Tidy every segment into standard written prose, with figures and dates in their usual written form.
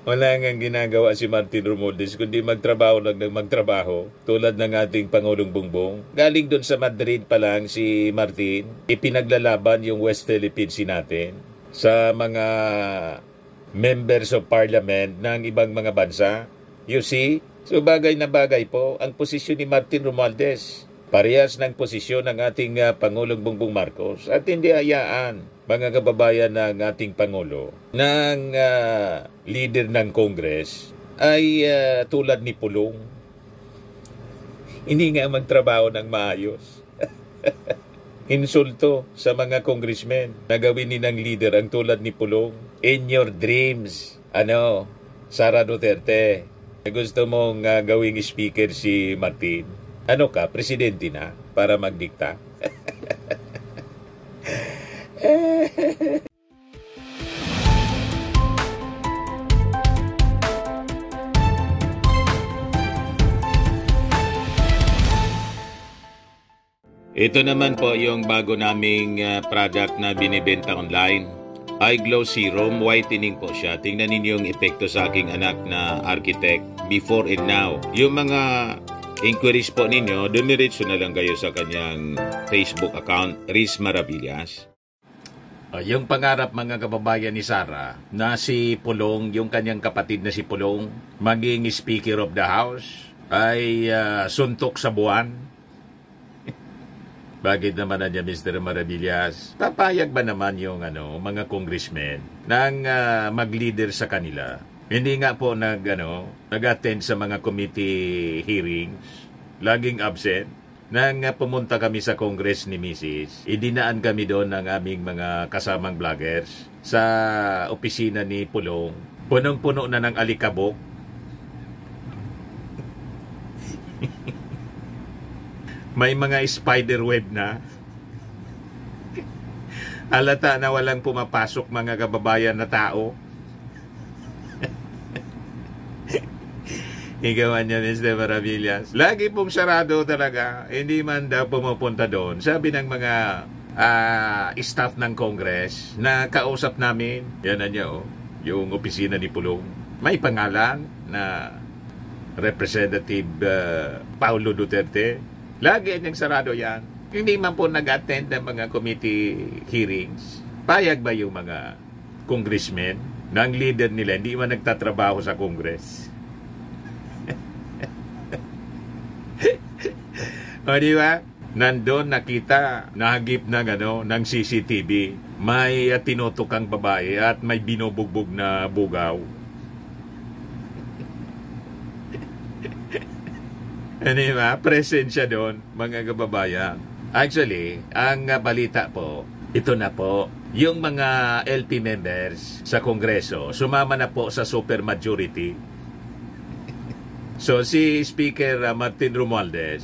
Wala nga ginagawa si Martin Romualdez kundi magtrabaho lang ng magtrabaho tulad ng ating Pangulong Bongbong. Galing doon sa Madrid pa lang si Martin, ipinaglalaban yung West Philippine Sea natin sa mga members of parliament ng ibang mga bansa. You see? So bagay na bagay po ang posisyon ni Martin Romualdez. Parehas ng posisyon ng ating Pangulong Bongbong Marcos at hindi hayaan mga kababayan ng ating Pangulo ng leader ng Congress ay tulad ni Pulong. Hindi nga magtrabaho ng maayos. Insulto sa mga congressmen na gawin ni ng leader ang tulad ni Pulong. In your dreams, Sara Duterte, gusto mong gawing speaker si Martin. Ano ka, presidente na para magdikta? Ito naman po yung bago naming product na binibenta online. iGlow Serum Whitening po siya. Tingnan ninyo yung epekto sa aking anak na architect before and now. Yung mga inquiries po ninyo, dumiretso na lang kayo sa kanyang Facebook account, Riz Maravillas. Yung pangarap mga kababayan ni Sara na si Pulong, yung kanyang kapatid na si Pulong, maging Speaker of the House, ay suntok sa buwan. Bakit naman na niya, Mr. Maravillas? Papayag ba naman yung mga congressmen nang mag-leader sa kanila? Hindi nga po nag-attend sa mga committee hearings, laging absent. Nang pumunta kami sa Congress ni Mrs., idinaan kami doon ng aming mga kasamang vloggers sa opisina ni Pulong. Punong-puno na ng alikabok. May mga spider web na. Halata na walang pumapasok mga kababayan na tao. Igawan niya, Mr. Maravillas. Lagi pong sarado talaga. Hindi man daw pumupunta doon. Sabi ng mga staff ng Congress na kausap namin, yan na niya, yung opisina ni Pulong. May pangalan na Representative Paulo Duterte. Lagi niyang sarado yan. Hindi man po nag-attend ng mga committee hearings. Payag ba yung mga congressmen ng leader nila hindi man nagtatrabaho sa Congress? O diba? Nandun nakita, nahagip ng CCTV. May tinutukang babae at may binubugbog na bugaw. Diba? Present siya doon, mga kababayan. Actually, ang balita po, ito na po, yung mga LP members sa Kongreso, sumama na po sa supermajority. So si Speaker Martin Romualdez,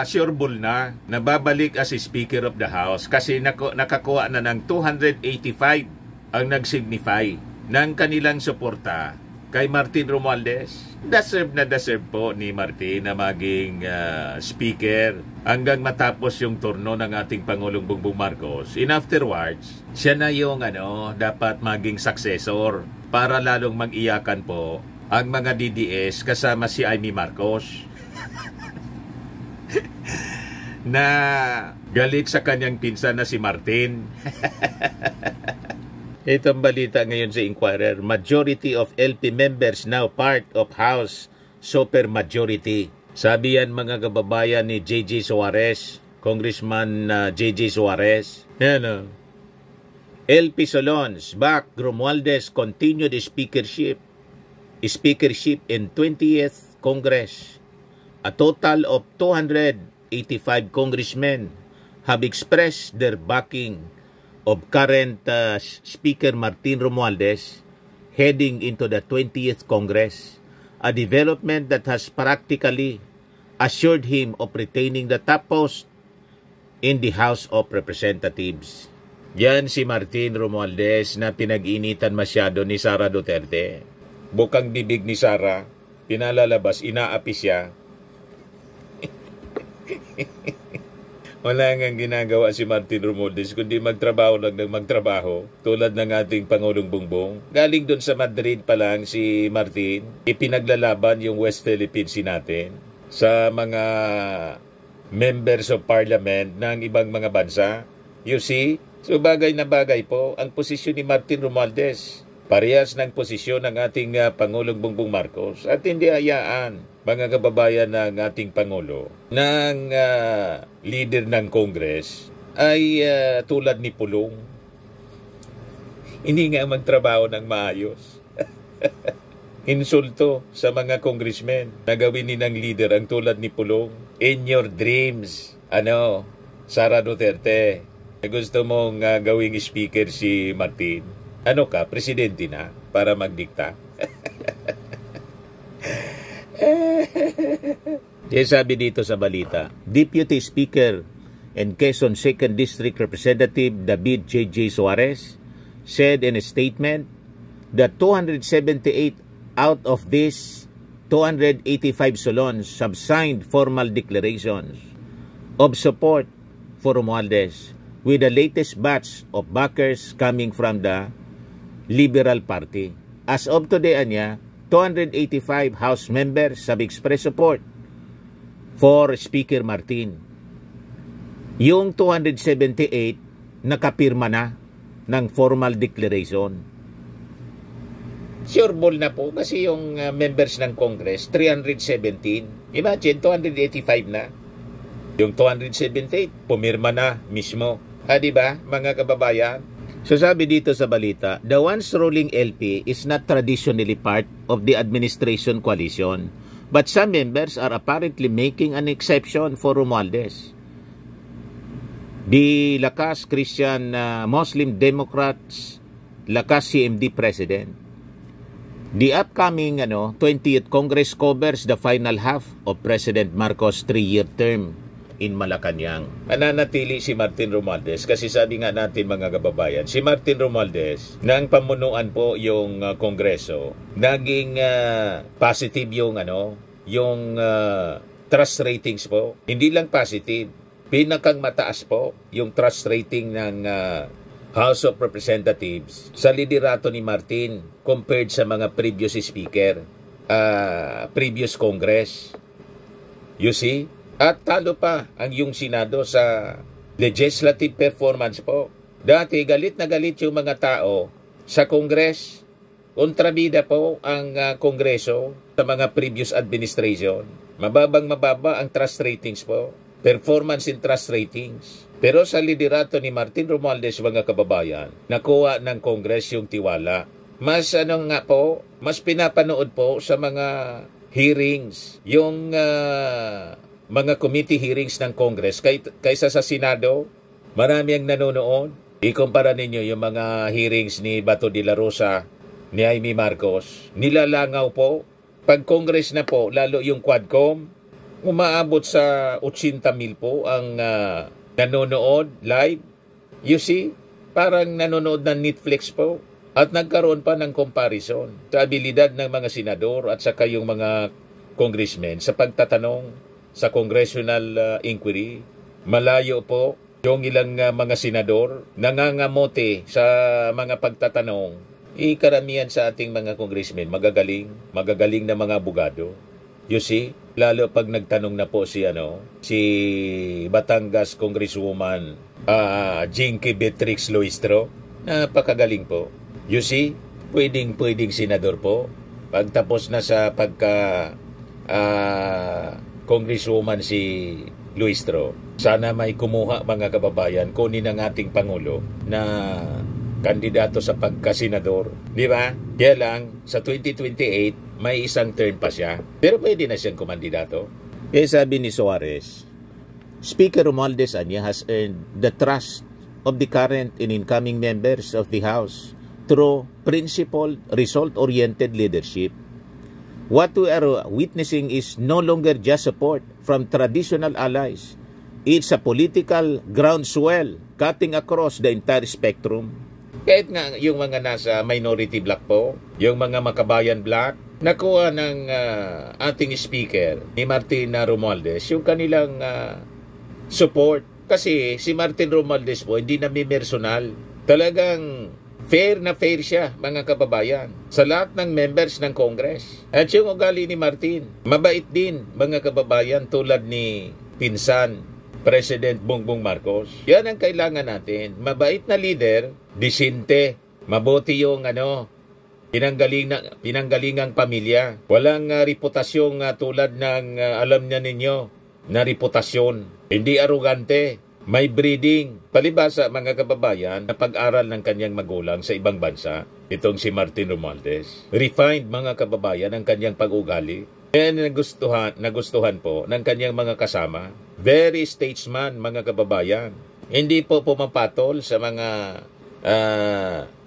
sure bull na babalik as Speaker of the House kasi nakakuha na ng 285 ang nag-signify ng kanilang suporta kay Martin Romualdez. Deserve na deserve po ni Martin na maging Speaker hanggang matapos yung turno ng ating Pangulong Bongbong Marcos. In afterwards, siya na yung dapat maging successor para lalong mag-iyakan po ang mga DDS kasama si Amy Marcos na galit sa kanyang pinsan na si Martin. Itong balita ngayon sa Inquirer, majority of LP members now part of House supermajority. Sabi yan mga kababayan ni JJ Suarez, Congressman JJ Suarez. Yan LP Solons back, Romualdez continued speakership in 20th Congress. A total of 285 congressmen have expressed their backing of current Speaker Martin Romualdez heading into the 20th Congress, a development that has practically assured him of retaining the top post in the House of Representatives. Yan si Martin Romualdez na pinag-initan masyado ni Sara Duterte. Bukang bibig ni Sara, pinalalabas, inaapi siya. Wala nga ginagawa si Martin Romualdez kundi magtrabaho lang ng magtrabaho tulad ng ating Pangulong Bongbong. Galing doon sa Madrid pa lang si Martin, ipinaglalaban yung West Philippine Sea natin sa mga members of parliament ng ibang mga bansa. You see? So bagay na bagay po ang posisyon ni Martin Romualdez. Parehas ng posisyon ng ating Pangulong Bongbong Marcos at hindi hayaan mga kababayan ng ating Pangulo ng leader ng Congress ay tulad ni Pulong. Hindi nga magtrabaho ng maayos. Insulto sa mga congressmen na gawin ni ng leader ang tulad ni Pulong. In your dreams, Sara Duterte, gusto mong gawing speaker si Martin. Ano ka, presidente na para magdikta? Sabi dito sa balita, Deputy Speaker and Quezon 2nd District Representative David J.J. Suarez said in a statement that 278 out of these 285 Solons have signed formal declarations of support for Romualdez, with the latest batch of backers coming from the Liberal Party. As of today, 285 House members have expressed support for Speaker Martin. Yung 278 nakapirma na ng formal declaration. Sure ball na po kasi yung members ng Congress, 317. Imagine, 285 na. Yung 278, pumirma na mismo. Diba, mga kababayan? So sabi dito sa balita, the once ruling LP is not traditionally part of the administration coalition, but some members are apparently making an exception for Romualdez. The Lakas Christian Muslim Democrats, Lakas CMD President. The upcoming 20th Congress covers the final half of President Marcos' 3-year term in Malacanang. Mananatili si Martin Romualdez kasi sabi nga natin mga kababayan, si Martin Romualdez nang pamunuan po yung Kongreso, naging positive yung trust ratings po. Hindi lang positive, pinakang mataas po yung trust rating ng House of Representatives sa liderato ni Martin compared sa mga previous speaker, previous Congress. You see? At talo pa ang yung Senado sa legislative performance po. Dati galit na galit yung mga tao sa Congress. Kontrabida po ang Kongreso sa mga previous administration. Mababa ang trust ratings po. Performance in trust ratings. Pero sa liderato ni Martin Romualdez, mga kababayan, nakuha ng Congress yung tiwala. Mas mas pinapanood po sa mga hearings, yung mga committee hearings ng Congress kaysa sa Senado. Marami ang nanonood. Ikumpara ninyo yung mga hearings ni Bato de la Rosa, ni Amy Marcos. Nilalangaw po. Pag Congress na po, lalo yung Quadcom, umaabot sa 80,000 po ang nanonood live. You see, parang nanonood ng Netflix po. At nagkaroon pa ng comparison sa abilidad ng mga senador at saka yung mga congressmen sa pagtatanong sa congressional inquiry. Malayo po yung ilang mga senador nangangamote sa mga pagtatanong. Karamihan sa ating mga congressmen magagaling na mga abogado. You see, lalo pag nagtanong na po si Batangas Congresswoman Jinky Beatrix Luistro, napakagaling po. You see, pwedeng senador po. Pagtapos na sa Congresswoman si Luistro, sana may kumuha mga kababayan, kunin ang ating Pangulo na kandidato sa pagkasenador. Di ba? Kaya lang, sa 2028, may isang term pa siya. Pero pwede na siyang kumandidato. Sabi ni Suarez, Speaker Romualdez has earned the trust of the current and incoming members of the House through principled, result-oriented leadership. What we are witnessing is no longer just support from traditional allies. It's a political groundswell cutting across the entire spectrum. Kahit nga yung mga nasa minority bloc po, yung mga makabayan bloc, nakuha ng ating speaker ni Martin Romualdez yung kanilang support. Kasi si Martin Romualdez po, hindi na may personal. Talagang fair na fair siya, mga kababayan, sa lahat ng members ng Congress. At yung ugali ni Martin, mabait din, mga kababayan, tulad ni pinsan President Bongbong Marcos. Yan ang kailangan natin. Mabait na leader, disinte, mabuti yung pinanggalingang pamilya. Walang reputasyong tulad ng alam niya ninyo na reputasyon. Hindi arugante, may breeding. Palibasa, mga kababayan, na pag-aral ng kanyang magulang sa ibang bansa, itong si Martin Romualdez. Refined, mga kababayan, ang kanyang pag-ugali. Yan nagustuhan po ng kanyang mga kasama. Very statesman, mga kababayan. Hindi po pumapatol sa mga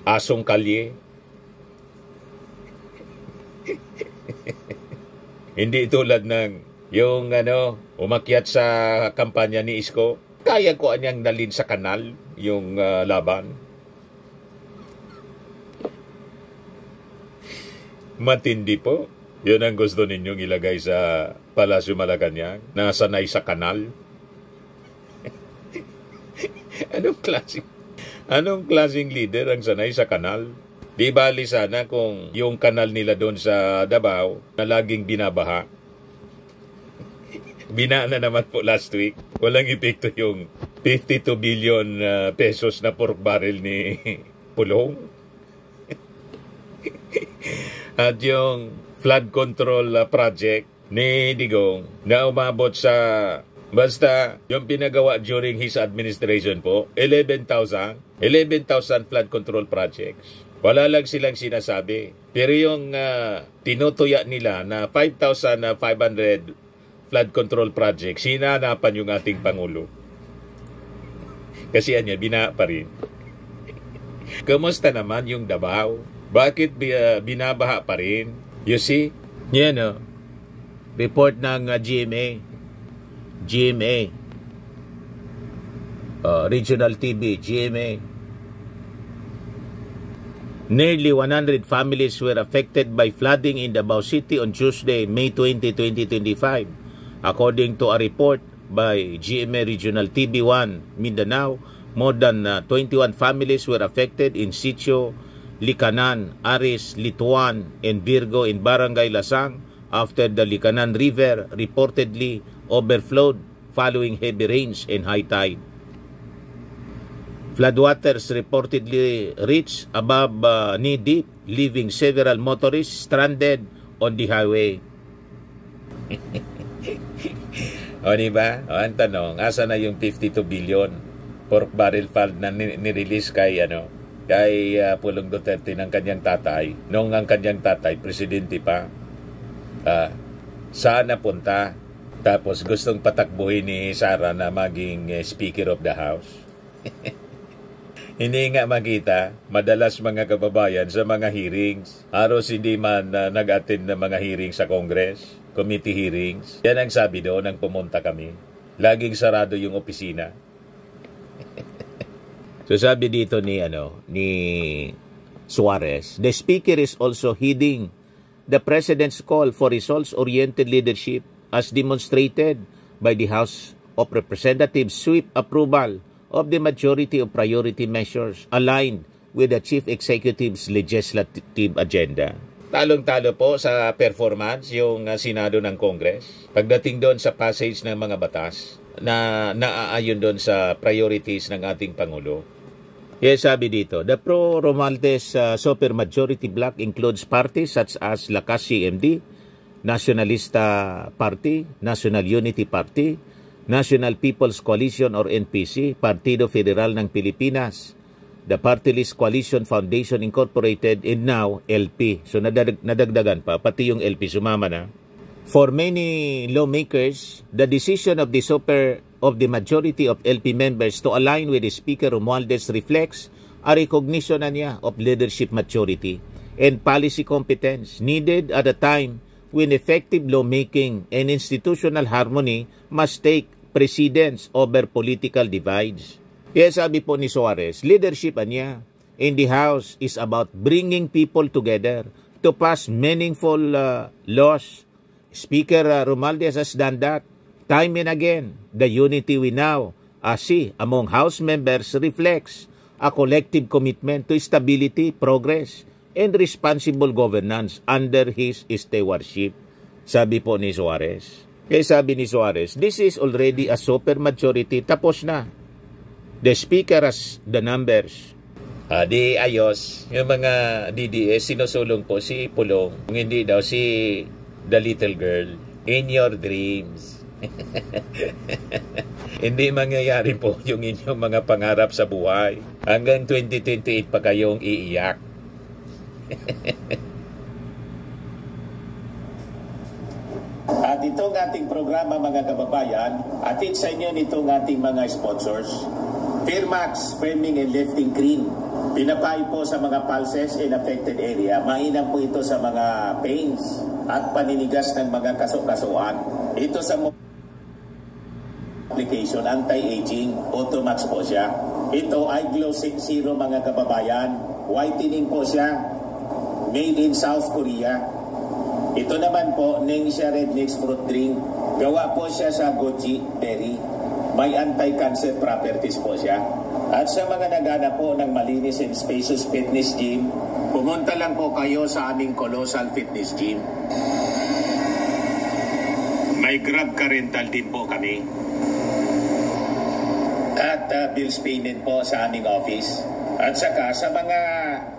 asong kalye. Hindi tulad ng yung umakyat sa kampanya ni Isko. Kaya ko anyang dalhin sa kanal yung laban. Matindi po. Yun ang gusto ninyong ilagay sa Palasyo Malacanang, na sanay sa kanal. Anong klaseng leader ang sanay sa kanal? Di bali sana kung yung kanal nila doon sa Davao na laging binabaha. Binaan na naman po last week. Walang epekto yung 52 billion pesos na pork barrel ni Pulong. At yung flood control project ni Digong na umabot sa, basta yung pinagawa during his administration po, 11,000 flood control projects. Wala lang silang sinasabi. Pero yung tinutuya nila na 5,500 flood control project, sinanapan yung ating Pangulo. Kasi niya, bina pa rin. Kamusta naman yung Davao? Bakit binabaha pa rin? You see? Yan report ng GMA. Regional TV, GMA. Nearly 100 families were affected by flooding in Davao City on Tuesday, May 20, 2025. According to a report by GMA Regional TV1 Mindanao, more than 21 families were affected in Sitio, Likanan, Aris, Lituan, and Virgo in Barangay Lasang after the Likanan River reportedly overflowed following heavy rains and high tide. Floodwaters reportedly reached above knee-deep, leaving several motorists stranded on the highway. O diba? O ang tanong, asa na yung 52 billion pork barrel fund na nirelease kay Pulong Duterte ng kanyang tatay, noong ang kanyang tatay, presidente pa? Saan napunta? Tapos gustong patakbuhin ni Sara na maging Speaker of the House. Hindi nga makita, madalas mga kababayan sa mga hearings. Halos hindi man nag-attend ng mga hearings sa Congress, committee hearings. Yan ang sabi doon nang pumunta kami. Laging sarado yung opisina. So sabi dito ni Suarez, the Speaker is also heeding the President's call for results-oriented leadership as demonstrated by the House of Representatives' swift approval of the majority of priority measures aligned with the Chief Executive's legislative agenda. Talong-talo po sa performance yung Senado ng Congress. Pagdating doon sa passage ng mga batas na naaayon doon sa priorities ng ating Pangulo. Yes, sabi dito, the pro-Romualdez supermajority bloc includes parties such as Lakas CMD, Nacionalista Party, National Unity Party, National People's Coalition or NPC, Partido Federal ng Pilipinas, the Party List Coalition Foundation Incorporated, and now LP. So nadagdagan pa, pati yung LP sumama na. For many lawmakers, the decision of the majority of LP members to align with the Speaker Romualdez reflects a recognition na niya of leadership maturity and policy competence needed at a time when effective lawmaking and institutional harmony must take precedence over political divides. Kaya sabi po ni Suarez, leadership niya in the House is about bringing people together to pass meaningful laws. Speaker Romualdez has done that time and again. The unity we now see among House members reflects a collective commitment to stability, progress, and responsible governance under his stewardship, sabi po ni Suarez. Kaya sabi ni Suarez, this is already a supermajority, tapos na. The Speaker has the numbers. Di ayos. Yung mga DDS, sinusulong po si Pulong. Kung hindi daw si the little girl. In your dreams. Hindi mangyayari po yung inyong mga pangarap sa buhay. Hanggang 2028 pa kayong iiyak. At itong ating programa, mga kababayan, atid sa inyo nitong ating mga sponsors. Firmax, Firming and Lifting Cream. Pinapay po sa mga pulses in affected area. Mainam po ito sa mga pains at paninigas ng mga kasukasuan. Ito sa application, anti-aging, Automax po siya. Ito ay Glow Zero, mga kababayan. Whitening po siya. Made in South Korea. Ito naman po, Ningxia Red Mix Fruit Drink. Gawa po siya sa goji berry. May anti-cancer properties po siya. At sa mga naghanap po ng malinis and spacious fitness gym, pumunta lang po kayo sa aming Colossal Fitness Gym. May Grab Car Rental din po kami. At bills payment po sa aming office. At saka sa mga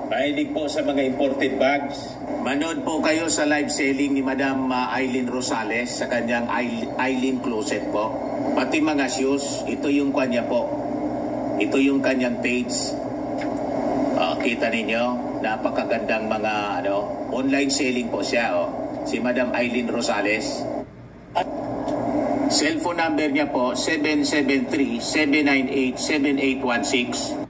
mahilig po sa mga imported bags, manood po kayo sa live selling ni Madam Aileen Rosales sa kanyang Aileen Closet po. Pati mga shoes, ito yung kanya po. Ito yung kanyang page. Kita ninyo, napakagandang mga online selling po siya. Si Madam Aileen Rosales. At cellphone number niya po, 773-798-7816.